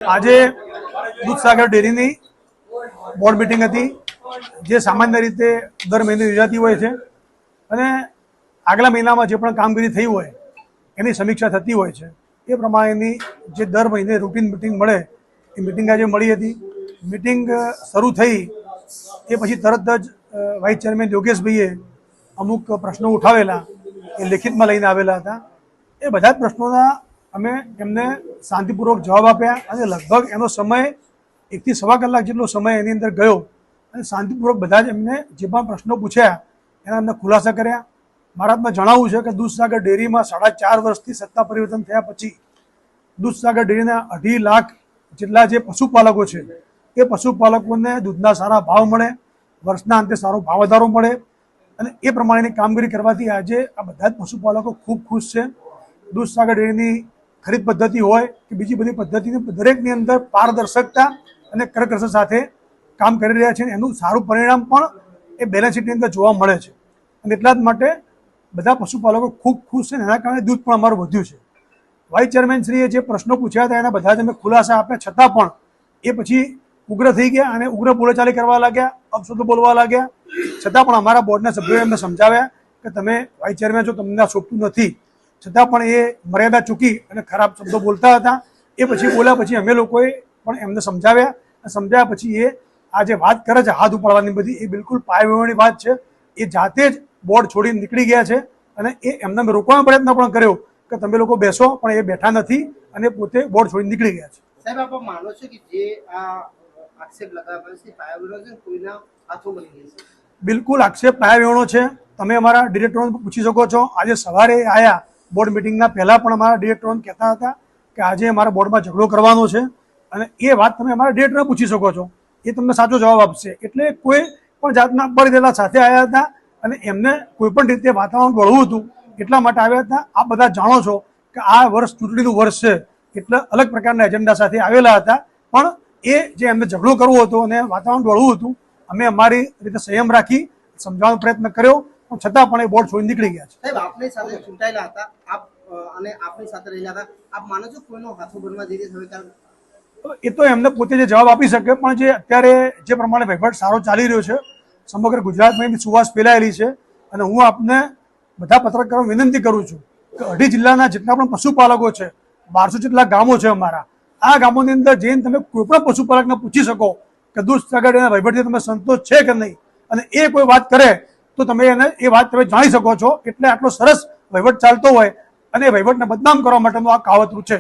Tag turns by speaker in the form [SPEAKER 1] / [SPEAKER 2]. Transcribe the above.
[SPEAKER 1] આજે Dudhsagar ડેરીની board meeting હતી, જે સામાન્ય રીતે દર મહિને યોજાતી હોય છે અને આગલા મહિનામાં જે પણ કામગીરી થઈ હોય એની સમીક્ષા થતી હોય છે. એ પ્રમાણેની જે દર મહિને રૂટીન મિટિંગ મળે એ મિટિંગ આજે મળી હતી. મિટિંગ શરૂ થઈ એ પછી તરત જ વાઇસ ચેરમેન યોગેશભાઈએ અમુક પ્રશ્નો ઉઠાવેલા, એ લેખિતમાં લઈને આવેલા હતા. એ બધા જ પ્રશ્નોના અમે એમને શાંતિપૂર્વક જવાબ આપ્યા અને લગભગ એનો સમય 1 થી સવા કલાક જેટલો સમય એની અંદર ગયો અને શાંતિપૂર્વક બધા જ એમને જે પણ પ્રશ્નો પૂછ્યા એના અમને ખુલાસા કર્યા. મારા હાથમાં જણાવવું છે કે દૂધસાગર ડેરીમાં 4.5 વર્ષથી સત્તા પરિવર્તન થયા પછી દૂધસાગર ડેરીના 2.5 લાખ જેટલા જે પશુપાલકો છે એ પશુપાલકોને દૂધના સારા ભાવ મળે, વર્ષના અંતે સારો ભાવ વધારો મળે અને એ પ્રમાણેની કામગીરી કરવાથી આજે આ બધા જ પશુપાલકો ખૂબ ખુશ છે. દૂધસાગર ડેરીની ખરીદ પદ્ધતિ હોય કે બીજી બધી પદ્ધતિની દરેકની અંદર પારદર્શકતા અને કરકસર સાથે કામ કરી રહ્યા છે. એનું સારું પરિણામ પણ એ બેલેન્સ શીટની અંદર જોવા મળે છે અને એટલા જ માટે બધા પશુપાલકો ખૂબ ખુશ છે અને એના કારણે દૂધ પણ અમારું વધ્યું છે. વાઇસ ચેરમેનશ્રીએ જે પ્રશ્નો પૂછ્યા હતા એના બધા જ અમે ખુલાસા આપ્યા, છતાં પણ એ પછી ઉગ્ર થઈ ગયા અને ઉગ્ર બોલાચાલી કરવા લાગ્યા, અપશબ્દો બોલવા લાગ્યા. છતાં પણ અમારા બોર્ડના સભ્યોએ એમને સમજાવ્યા કે તમે વાઇસ ચેરમેન છો, તમને આ શોભતું નથી. છતાં પણ એ મર્યાદા ચૂકી અને ખરાબ શબ્દો બોલતા હતા. એ પછી બોલ્યા પછી અમે લોકોએ પણ એમને સમજાવ્યા. સમજાવ્યા પછી એ આ જે વાત કરે છે હાથ ઉપાડવાની બધી, એ બિલકુલ પાયવેવણી વાત છે. એ જાતે જ બોર્ડ છોડીને નીકળી ગયા છે અને એ એમને રોકવાનો પ્રયત્ન પણ કર્યો કે તમે લોકો બેસો, પણ એ બેઠા નથી અને પોતે બોર્ડ છોડીને નીકળી ગયા છે.
[SPEAKER 2] સાહેબ, આપ માનો છો કે જે આ આક્ષેપ લગાવ્યા છે પાયાવેવણો છે, કોઈના હાથો બની ગઈ છે?
[SPEAKER 1] બિલકુલ આક્ષેપ પાયાવેવણો છે. તમે અમારા ડિરેક્ટરોને પૂછી શકો છો. આજે સવારે આવ્યા બોર્ડ મિટિંગના પહેલાં પણ અમારા ડિરેક્ટરોને કહેતા હતા કે આજે અમારા બોર્ડમાં ઝઘડો કરવાનો છે અને એ વાત તમે અમારા ડિરેક્ટરને પૂછી શકો છો, એ તમને સાચો જવાબ આપશે. એટલે કોઈ પણ જાતના બળદેલા સાથે આવ્યા હતા અને એમને કોઈ પણ રીતે વાતાવરણ ગળવું હતું એટલા માટે આવ્યા હતા. આપ બધા જાણો છો કે આ વર્ષ ચૂંટણીનું વર્ષ છે એટલે અલગ પ્રકારના એજન્ડા સાથે આવેલા હતા, પણ એ જે એમને ઝઘડો કરવો હતો અને વાતાવરણ ગળવું હતું, અમે અમારી રીતે સંયમ રાખી સમજાવવાનો પ્રયત્ન કર્યો, પણ છતાં પણ એ બોર્ડ છોડી નીકળી ગયા છે.
[SPEAKER 2] સાહેબ, આપની સાથે ચૂંટાયેલા હતા આપ અને આપની સાથે રહેલા હતા, આપ માનો છો કોઈનો હાથો બનવા જઈ રહ્યા છે?
[SPEAKER 1] એ તો એમને પોતે જે જવાબ આપી શકે, પણ જે અત્યારે જે પ્રમાણે વહીવટ સારો ચાલી રહ્યો છે, સમગ્ર ગુજરાતમાં સુવાસ ફેલાયેલી છે અને હું આપને બધા પત્રકારો વિનંતી કરું છું કે 2.5 જિલ્લાના જેટલા પણ પશુપાલકો છે, 1200 જેટલા ગામો છે અમારા, આ ગામોની અંદર જઈને તમે કોઈ પણ પશુપાલકને પૂછી શકો કે દૂધસાગર ડેરીના વહીવટથી તમે સંતોષ છે કે નહીં, અને એ કોઈ વાત કરે તો તમે એને એ વાત તમે જાણી શકો છો. એટલે આટલો સરસ વહીવટ ચાલતો હોય અને વહીવટને બદનામ કરવા માટેનું આ કાવતરું છે.